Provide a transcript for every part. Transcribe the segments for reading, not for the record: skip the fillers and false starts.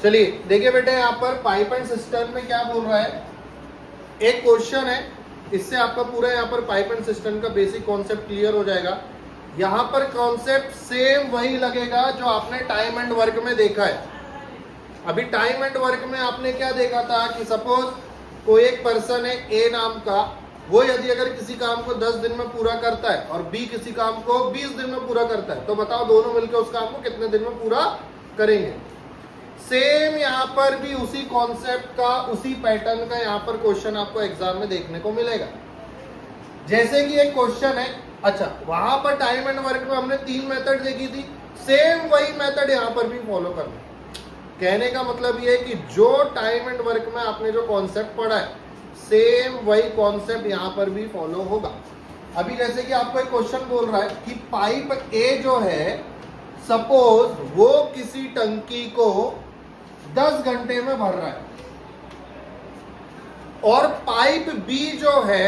चलिए देखिए बेटे, यहाँ पर पाइप एंड सिस्टम में क्या बोल रहा है, एक क्वेश्चन है, इससे आपका पूरा यहाँ पर पाइप एंड सिस्टम का बेसिक कॉन्सेप्ट क्लियर हो जाएगा। यहाँ पर कॉन्सेप्ट सेम वही लगेगा जो आपने टाइम एंड वर्क में देखा है। अभी टाइम एंड वर्क में आपने क्या देखा था कि सपोज कोई एक पर्सन है ए नाम का, वो यदि अगर किसी काम को 10 दिन में पूरा करता है और बी किसी काम को 20 दिन में पूरा करता है, तो बताओ दोनों मिलकर उस काम को कितने दिन में पूरा करेंगे। सेम यहाँ पर भी उसी कॉन्सेप्ट का, उसी पैटर्न का यहाँ पर क्वेश्चन आपको एग्जाम में देखने को मिलेगा। जैसे कि एक क्वेश्चन है, अच्छा वहां पर टाइम एंड वर्क में हमने 3 मेथड देखी थी, सेम वही मेथड यहाँ पर भी फॉलो करना। कहने का मतलब ये है कि जो टाइम एंड वर्क में आपने जो कॉन्सेप्ट पढ़ा है, सेम वही कॉन्सेप्ट यहाँ पर भी फॉलो होगा। अभी जैसे कि आपको एक क्वेश्चन बोल रहा है कि पाइप ए जो है, सपोज वो किसी टंकी को 10 घंटे में भर रहा है, और पाइप बी जो है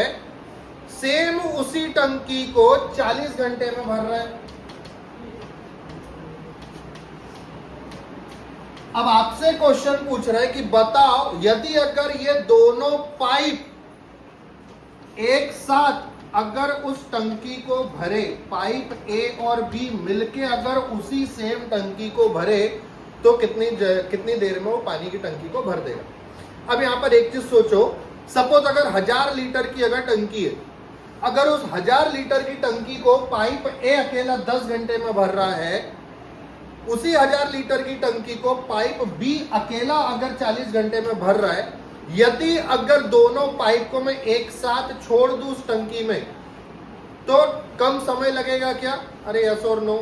सेम उसी टंकी को 40 घंटे में भर रहा है। अब आपसे क्वेश्चन पूछ रहा है कि बताओ यदि अगर ये दोनों पाइप एक साथ अगर उस टंकी को भरे, पाइप ए और बी मिलके अगर उसी सेम टंकी को भरे, तो कितनी देर में वो पानी की टंकी को भर देगा। अब यहां पर एक चीज सोचो, सपोज अगर 1000 लीटर की अगर टंकी है, अगर उस 1000 लीटर की टंकी को पाइप ए अकेला 10 घंटे में भर रहा है, उसी 1000 लीटर की टंकी को पाइप बी अकेला अगर 40 घंटे में भर रहा है, यदि अगर दोनों पाइप को मैं एक साथ छोड़ दूं उस टंकी में, तो कम समय लगेगा क्या? अरे यस और नो?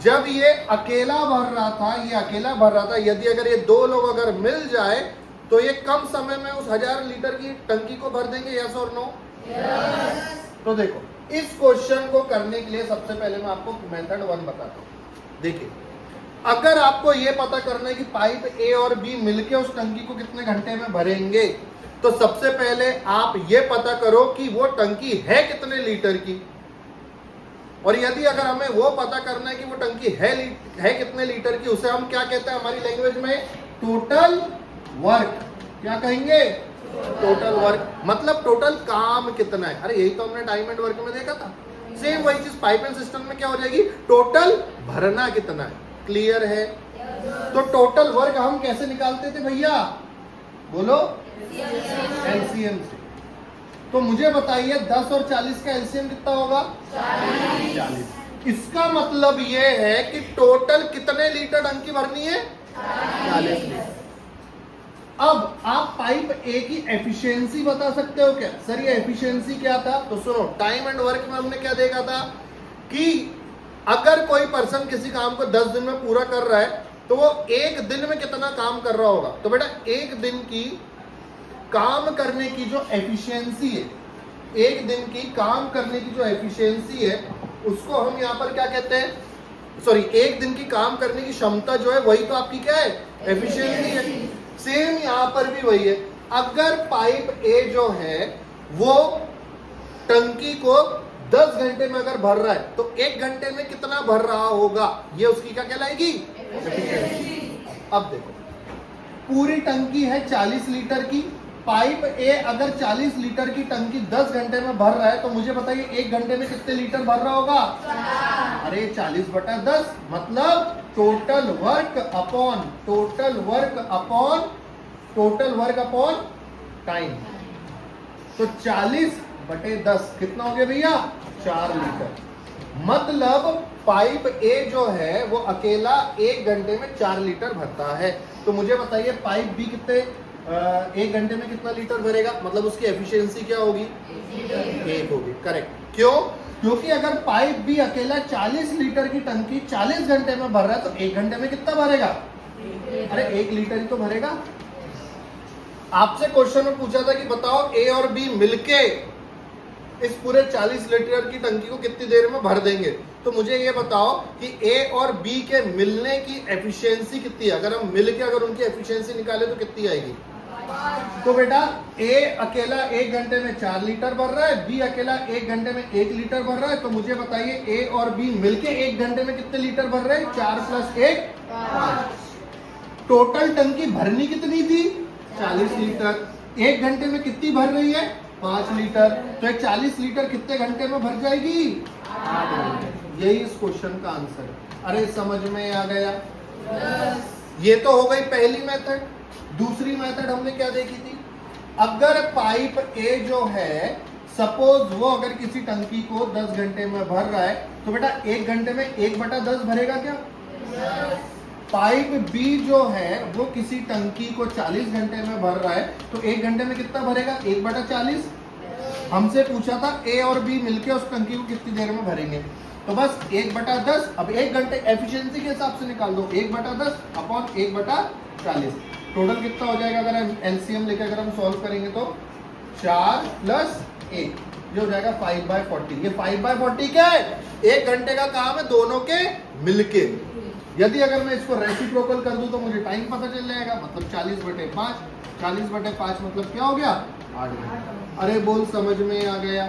जब ये अकेला भर रहा था, ये अकेला भर रहा था, यदि अगर ये दो लोग अगर मिल जाए तो ये कम समय में उस 1000 लीटर की टंकी को भर देंगे, यस और नो? तो देखो, इस क्वेश्चन को करने के लिए सबसे पहले मैं आपको मेथड 1 बताता हूं। देखिए, अगर आपको यह पता करना है कि पाइप ए और बी मिलके उस टंकी को कितने घंटे में भरेंगे, तो सबसे पहले आप यह पता करो कि वो टंकी है कितने लीटर की। और यदि अगर हमें वो पता करना है कि वो टंकी है कितने लीटर की, उसे हम क्या कहते हैं हमारी लैंग्वेज में? Total work. क्या कहेंगे? Total work. मतलब टोटल काम कितना है। अरे यही तो हमने टाइम एंड वर्क में देखा था। सेम वही चीज पाइप एंड सिस्टम में क्या हो जाएगी? टोटल भरना कितना है। क्लियर है? तो टोटल वर्क हम कैसे निकालते थे भैया? बोलो। एलसीएम से। तो मुझे बताइए 10 और 40 का एलसीएम कितना होगा? 40। इसका मतलब ये है कि टोटल कितने लीटर टंकी भरनी है? 40 लीटर। अब आप पाइप ए की एफिशिएंसी बता सकते हो क्या? सर ये एफिशिएंसी क्या था? तो सुनो, टाइम एंड वर्क में हमने क्या देखा था कि अगर कोई पर्सन किसी काम को 10 दिन में पूरा कर रहा है, तो वो एक दिन में कितना काम कर रहा होगा। तो बेटा एक दिन की काम करने की जो एफिशिएंसी है, एक दिन की काम करने की जो एफिशिएंसी है, उसको हम यहाँ पर क्या कहते हैं? सॉरी, एक दिन की काम करने की क्षमता जो है, वही तो आपकी क्या है? एफिशिएंसी है। सेम यहां पर भी वही है। अगर पाइप ए जो है वो टंकी को 10 घंटे में अगर भर रहा है, तो 1 घंटे में कितना भर रहा होगा, ये उसकी क्या कहलाएगी? अब देखो, पूरी टंकी है 40 लीटर की, पाइप ए अगर 40 लीटर की टंकी 10 घंटे में भर रहा है, तो मुझे बताइए 1 घंटे में कितने लीटर भर रहा होगा? अरे 40/10, मतलब टोटल वर्क अपॉन टाइम। तो 40/10 कितना हो गया भैया? 4 लीटर। मतलब पाइप ए जो है वो अकेला 1 घंटे में 4 लीटर भरता है। तो मुझे बताइए पाइप बी कितने 1 घंटे में कितना लीटर भरेगा? मतलब उसकी एफिशिएंसी क्या होगी? 1 होगी। करेक्ट। क्यों? क्योंकि अगर पाइप बी अकेला 40 लीटर की टंकी 40 घंटे में भर रहा है, तो 1 घंटे में कितना भरेगा? अरे 1 लीटर ही तो भरेगा। आपसे क्वेश्चन में पूछा था कि बताओ ए और बी मिलके इस पूरे 40 लीटर की टंकी को कितनी देर में भर देंगे। तो मुझे ये बताओ कि ए और बी के मिलने की एफिशिएंसी कितनी है। अगर हम मिलके अगर उनकी एफिशिएंसी निकाले तो कितनी आएगी? तो बेटा ए अकेला 1 घंटे में 4 लीटर भर रहा है, बी अकेला 1 घंटे में 1 लीटर भर रहा है। तो मुझे बताइए ए और बी मिलके 1 घंटे में कितने लीटर भर रहे हैं? 4 + 1 5। टोटल टंकी भरनी कितनी थी 40 लीटर, 1 घंटे में कितनी भर रही है 5 लीटर, तो 40 लीटर कितने घंटे में भर जाएगी 8 घंटे। यही इस क्वेश्चन का आंसर है। अरे समझ में आ गया? ये तो हो गई पहली मेथड। दूसरी मेथड हमने क्या देखी थी, अगर पाइप ए जो है सपोज वो अगर किसी टंकी को 10 घंटे में भर रहा है तो बेटा 1 घंटे में 1/10 भरेगा क्या? पाइप बी जो है वो किसी टंकी को 40 घंटे में भर रहा है तो 1 घंटे में कितना भरेगा 1/40। हमसे पूछा था ए और बी मिलके उस टंकी को कितनी देर में भरेंगे, तो बस 1/10। अब 1 घंटे एफिशिएंसी के हिसाब से निकाल दो, 1/10 अपॉन 1/40 टोटल कितना हो जाएगा। अगर एलसीएम लेकर अगर हम सॉल्व करेंगे तो 4 + 1 ये हो जाएगा 5/40। ये 5/40 क्या है? 1 घंटे का काम है दोनों के मिलके। यदि अगर मैं इसको रेसिप्रोकल कर दूं तो मुझे टाइम पता चल जाएगा, मतलब 40/5। 40/5 मतलब क्या हो गया 8 घंटे। अरे बोल समझ में आ गया?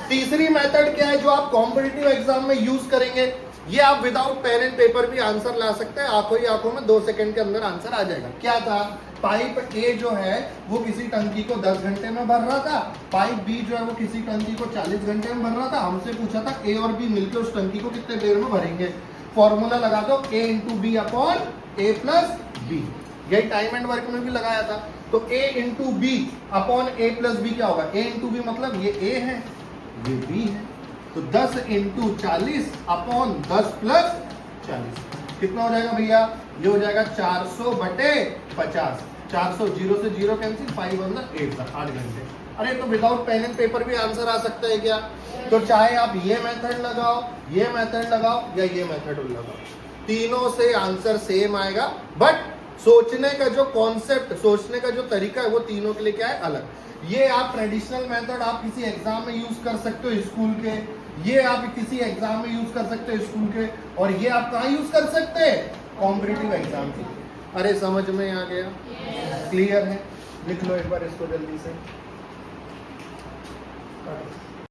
तीसरी मेथड क्या है जो आप कॉम्पिटिटिव एग्जाम में यूज करेंगे, ये आप विदाउट पेन एंड पेपर भी आंसर ला सकते हैं, आंखों ही आंखों में 2 सेकंड के अंदर आंसर आ जाएगा। क्या था, पाइप ए जो है वो किसी टंकी को 10 घंटे में भर रहा था, पाइप बी जो है वो किसी टंकी को 40 घंटे में भर रहा था। हमसे पूछा था ए और बी मिलकर उस टंकी को कितने देर में भरेंगे। फॉर्मूला लगा दो A × B upon A + B, यही टाइम एंड वर्क में भी लगाया था। तो A × B upon A + B क्या होगा, A × B मतलब ये A है ये B है, तो 10 × 40 अपॉन 10 + 40 कितना हो जाएगा भैया, ये हो जाएगा 400/50। 400 0 से 0 कैंसिल, 5 × 8 8 घंटे। अरे तो विदाउट पेन एंड पेपर भी आंसर आ सकता है क्या? तो चाहे आप ये मेथड लगाओ, ये मेथड लगाओ या ये मेथड लगाओ, तीनों से आंसर सेम आएगा। बट सोचने का जो कॉन्सेप्ट, सोचने का जो तरीका है वो तीनों के लिए क्या है अलग। ये आप ट्रेडिशनल मेथड आप किसी एग्जाम में यूज कर सकते हो स्कूल के, ये आप किसी एग्जाम में यूज कर सकते हो स्कूल के, और ये आप कहाँ यूज कर सकते हैं कॉम्पिटिटिव एग्जाम के। अरे समझ में आ गया? क्लियर है? लिख लो एक बार इसको जल्दी से।